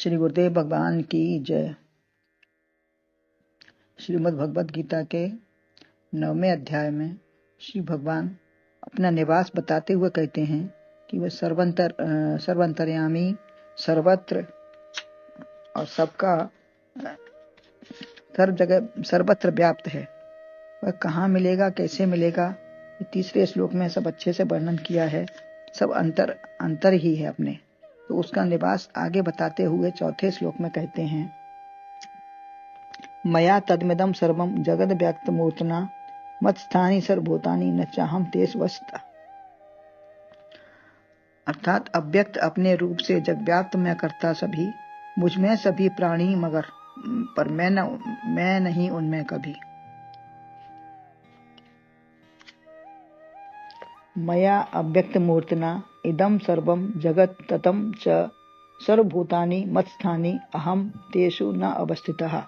श्री गुरुदेव भगवान की जय। श्रीमद् भगवद गीता के 9वें अध्याय में श्री भगवान अपना निवास बताते हुए कहते हैं कि वह सर्वंतर्यामी, सर्वत्र और सबका सर्व जगह सर्वत्र व्याप्त है। वह कहाँ मिलेगा, कैसे मिलेगा, ये तीसरे श्लोक में सब अच्छे से वर्णन किया है। सब अंतर ही है अपने। तो उसका निवास आगे बताते हुए चौथे श्लोक में कहते हैं, मया तद्मिदं सर्वं जगद व्यक्त मूर्तना मत्स्थानि सर्वभूतानि न चाहम तेष वसता। अर्थात अव्यक्त अपने रूप से जगव्याप्त मैं करता सभी, मुझ में सभी प्राणी मगर, पर मैं नहीं उनमें कभी। मया अव्यक्त मूर्तना इदं सर्वं जगत ततं च सर्वभूतानि मत्स्थानि अहम तेषु न अवस्थितः।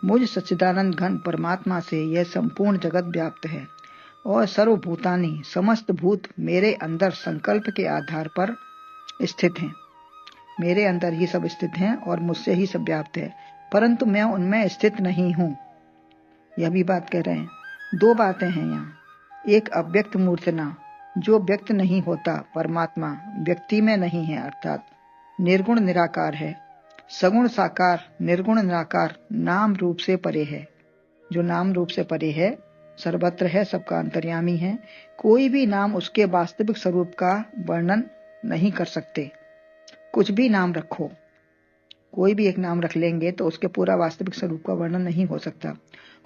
मुझ सच्चिदानंद घन परमात्मा से यह संपूर्ण जगत व्याप्त है और सर्वभूतानि समस्त भूत मेरे अंदर संकल्प के आधार पर स्थित हैं। मेरे अंदर ही सब स्थित हैं और मुझसे ही सब व्याप्त है, परंतु मैं उनमें स्थित नहीं हूँ। यह भी बात कह रहे हैं। दो बातें हैं यहाँ। एक अव्यक्त मूर्तना, जो व्यक्त नहीं होता परमात्मा व्यक्ति में नहीं है, अर्थात निर्गुण निराकार है। सगुण साकार निर्गुण निराकार नाम रूप से परे है। जो नाम रूप से परे है, सर्वत्र है, सबका अंतर्यामी है। कोई भी नाम उसके वास्तविक स्वरूप का वर्णन नहीं कर सकते। कुछ भी नाम रखो, कोई भी एक नाम रख लेंगे तो उसके पूरा वास्तविक स्वरूप का वर्णन नहीं हो सकता।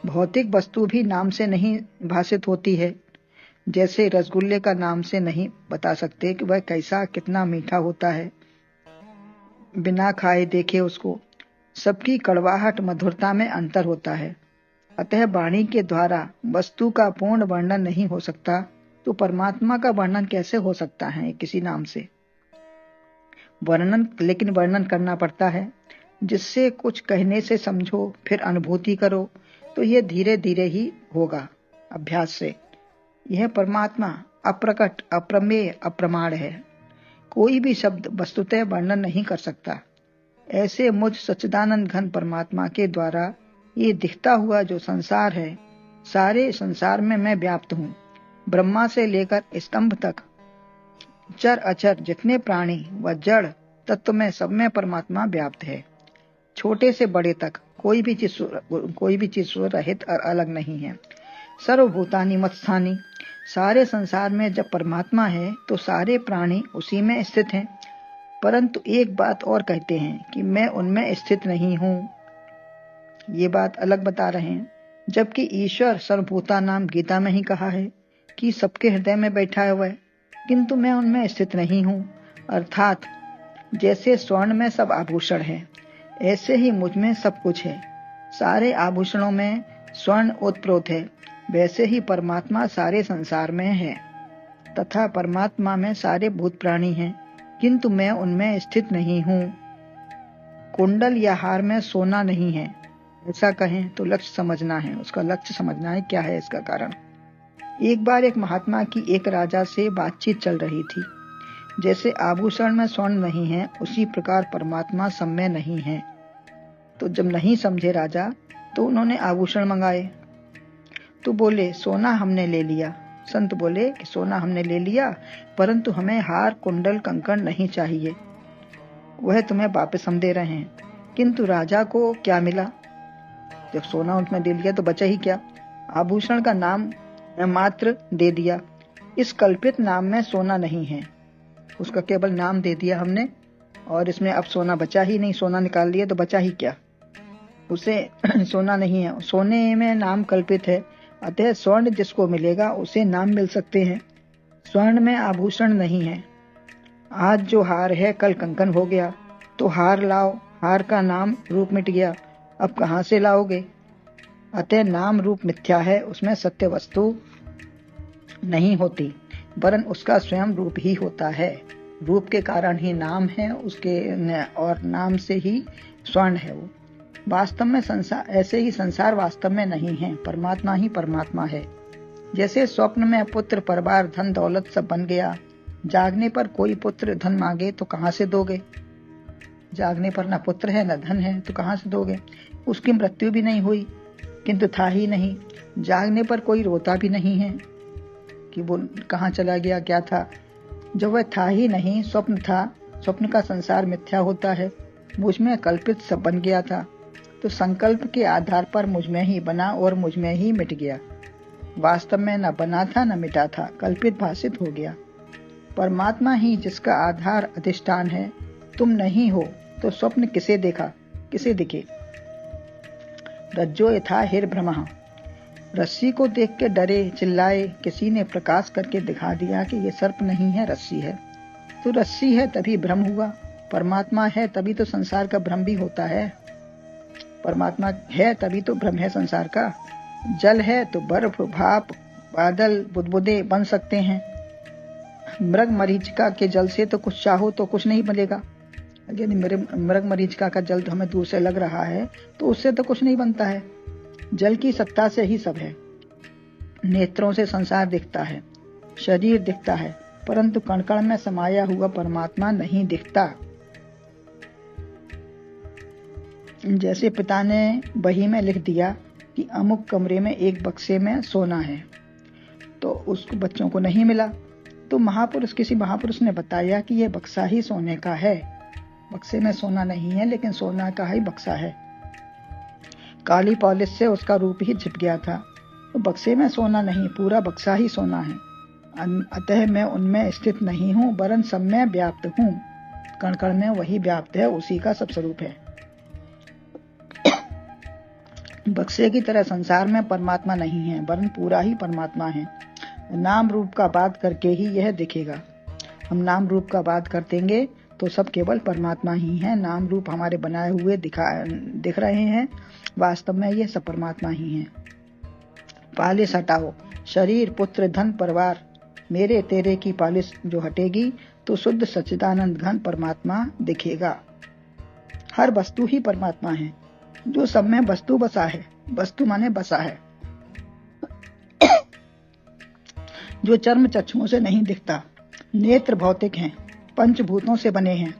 भौतिक वस्तु भी नाम से नहीं भाषित होती है। जैसे रसगुल्ले का नाम से नहीं बता सकते कि वह कैसा कितना मीठा होता है, बिना खाए देखे उसको। सबकी कड़वाहट मधुरता में अंतर होता है। अतः वाणी के द्वारा वस्तु का पूर्ण वर्णन नहीं हो सकता, तो परमात्मा का वर्णन कैसे हो सकता है किसी नाम से? लेकिन वर्णन करना पड़ता है, जिससे कुछ कहने से समझो, फिर अनुभूति करो, तो यह धीरे धीरे ही होगा अभ्यास से। यह परमात्मा अप्रकट, अप्रमेय, अप्रमाण है। कोई भी शब्द वस्तुतः वर्णन नहीं कर सकता। ऐसे मुझ सच्चिदानंद घन परमात्मा के द्वारा ये दिखता हुआ जो संसार है, सारे संसार में मैं व्याप्त हूँ। ब्रह्मा से लेकर स्तंभ तक चर अचर जितने प्राणी व जड़ तत्व में सब में परमात्मा व्याप्त है। छोटे से बड़े तक कोई भी चीज रहित और अलग नहीं है। सर्वभूतानि मत्स्थानि, सारे संसार में जब परमात्मा है तो सारे प्राणी उसी में स्थित हैं। परंतु एक बात और कहते हैं कि मैं उनमें स्थित नहीं हूँ। ये बात अलग बता रहे हैं, जबकि ईश्वर सर्वभूता नाम गीता में ही कहा है कि सबके हृदय में बैठा हुआ है, किंतु मैं उनमें स्थित नहीं हूँ। अर्थात जैसे स्वर्ण में सब आभूषण है, ऐसे ही मुझ में सब कुछ है। सारे आभूषणों में स्वर्ण ओतप्रोत है, वैसे ही परमात्मा सारे संसार में है। तथा परमात्मा में सारे भूत प्राणी हैं, किंतु मैं उनमें स्थित नहीं हूँ। कुंडल या हार में सोना नहीं है, ऐसा कहें तो लक्ष्य समझना है। उसका लक्ष्य समझना है, क्या है इसका कारण। एक बार एक महात्मा की एक राजा से बातचीत चल रही थी। जैसे आभूषण में स्वर्ण नहीं है, उसी प्रकार परमात्मा सब में नहीं है। तो जब नहीं समझे राजा, तो उन्होंने आभूषण मंगाए। तो बोले, सोना हमने ले लिया। संत बोले कि सोना हमने ले लिया, परंतु हमें हार कुंडल कंकण नहीं चाहिए, वह तुम्हें वापस हम दे रहे हैं। किंतु राजा को क्या मिला? जब सोना उसमें दे लिया तो बचा ही क्या? आभूषण का नाम मात्र दे दिया। इस कल्पित नाम में सोना नहीं है, उसका केवल नाम दे दिया हमने, और इसमें अब सोना बचा ही नहीं। सोना निकाल लिया तो बचा ही क्या? उसे सोना नहीं है, सोने में नाम कल्पित है। अतः स्वर्ण जिसको मिलेगा उसे नाम मिल सकते हैं। स्वर्ण में आभूषण नहीं है। आज जो हार है कल कंकन हो गया, तो हार लाओ, हार का नाम रूप मिट गया, अब कहाँ से लाओगे? अतः नाम रूप मिथ्या है, उसमें सत्य वस्तु नहीं होती, वरन उसका स्वयं रूप ही होता है। रूप के कारण ही नाम है उसके, और नाम से ही स्वर्ण है वो। वास्तव में संसार, ऐसे ही संसार वास्तव में नहीं है, परमात्मा ही परमात्मा है। जैसे स्वप्न में पुत्र, परिवार, धन दौलत सब बन गया, जागने पर कोई पुत्र धन मांगे तो कहाँ से दोगे? जागने पर न पुत्र है न धन है तो कहाँ से दोगे? उसकी मृत्यु भी नहीं हुई, किंतु था ही नहीं। जागने पर कोई रोता भी नहीं है कि वो कहाँ चला गया, क्या था। जब वह था ही नहीं, स्वप्न था। स्वप्न का संसार मिथ्या होता है। मुझ में कल्पित सब बन गया था, तो संकल्प के आधार पर मुझ में ही बना और मुझ में ही मिट गया। वास्तव में न बना था न मिटा था, कल्पित भाषित हो गया। परमात्मा ही जिसका आधार अधिष्ठान है। तुम नहीं हो तो स्वप्न किसे देखा, किसे दिखे? रज्जो यथा हिरभ्रमः। रस्सी को देख के डरे, चिल्लाए। किसी ने प्रकाश करके दिखा दिया कि ये सर्प नहीं है, रस्सी है। तो रस्सी है तभी भ्रम हुआ, परमात्मा है तभी तो संसार का भ्रम भी होता है। परमात्मा है तभी तो भ्रम है संसार का। जल है तो बर्फ, भाप, बादल, बुदबुदे बन सकते हैं। मृग मरीचिका के जल से तो कुछ चाहो तो कुछ नहीं बनेगा। यदि मृग मरीचिका का जल तो हमें दूर से लग रहा है तो उससे तो कुछ नहीं बनता है। जल की सत्ता से ही सब है। नेत्रों से संसार दिखता है, शरीर दिखता है, परंतु कण कण में समाया हुआ परमात्मा नहीं दिखता। जैसे पिता ने बही में लिख दिया कि अमुक कमरे में एक बक्से में सोना है, तो उसको बच्चों को नहीं मिला, तो किसी महापुरुष ने बताया कि यह बक्सा ही सोने का है। बक्से में सोना नहीं है, लेकिन सोना का ही बक्सा है। काली पॉलिश से उसका रूप ही छिप गया था, तो बक्से में सोना नहीं, पूरा बक्सा ही सोना है। अतः मैं उनमें स्थित नहीं हूँ, वरन सब में व्याप्त हूँ। कण कण में वही व्याप्त है, उसी का सब स्वरूप है। बक्से की तरह संसार में परमात्मा नहीं है, वरन पूरा ही परमात्मा है। नाम रूप का बात करके ही यह दिखेगा। हम नाम रूप का बात कर देंगे तो सब केवल परमात्मा ही है। नाम रूप हमारे बनाए हुए दिख रहे हैं, वास्तव में ये सब परमात्मा ही है। पालिश हटाओ, शरीर, पुत्र, धन, परिवार, मेरे तेरे की पालिश जो हटेगी तो शुद्ध सच्चिदानंद घन परमात्मा दिखेगा। हर वस्तु ही परमात्मा है, जो सब में वस्तु बसा है। वस्तु माने बसा है, जो चर्म चक्षुओं से नहीं दिखता। नेत्र भौतिक हैं, पंचभूतों से बने हैं,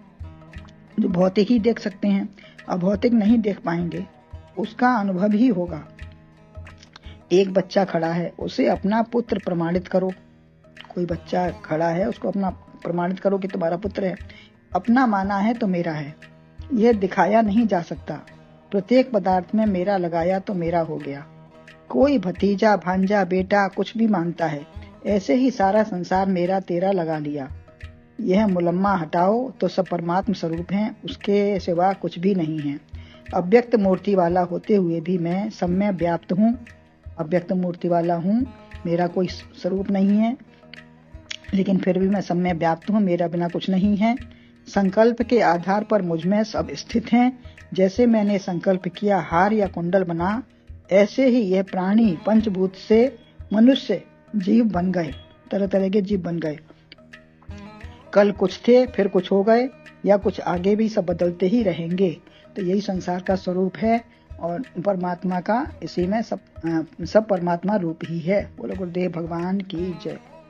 जो भौतिक ही देख सकते हैं, अभौतिक नहीं देख पाएंगे। उसका अनुभव ही होगा। एक बच्चा खड़ा है, उसे अपना पुत्र प्रमाणित करो। कोई बच्चा खड़ा है, उसको अपना प्रमाणित करो कि तुम्हारा पुत्र है। अपना माना है तो मेरा है, यह दिखाया नहीं जा सकता। प्रत्येक पदार्थ में मेरा लगाया तो मेरा हो गया। कोई भतीजा, भांजा, बेटा कुछ भी मानता है, ऐसे ही सारा संसार मेरा तेरा लगा लिया। यह मुलम्मा हटाओ तो सब परमात्म स्वरूप हैं, उसके सिवा कुछ भी नहीं है। अव्यक्त मूर्ति वाला होते हुए भी मैं सब में व्याप्त हूँ। अव्यक्त मूर्ति वाला हूँ, मेरा कोई स्वरूप नहीं है, लेकिन फिर भी मैं सब में व्याप्त हूँ, मेरा बिना कुछ नहीं है। संकल्प के आधार पर मुझ में सब स्थित हैं। जैसे मैंने संकल्प किया हार या कुंडल बना, ऐसे ही यह प्राणी पंचभूत से मनुष्य जीव बन गए, तरह तरह के जीव बन गए। कल कुछ थे, फिर कुछ हो गए, या कुछ आगे भी सब बदलते ही रहेंगे। तो यही संसार का स्वरूप है और परमात्मा का इसी में सब परमात्मा रूप ही है। बोलो गुरुदेव भगवान की जय।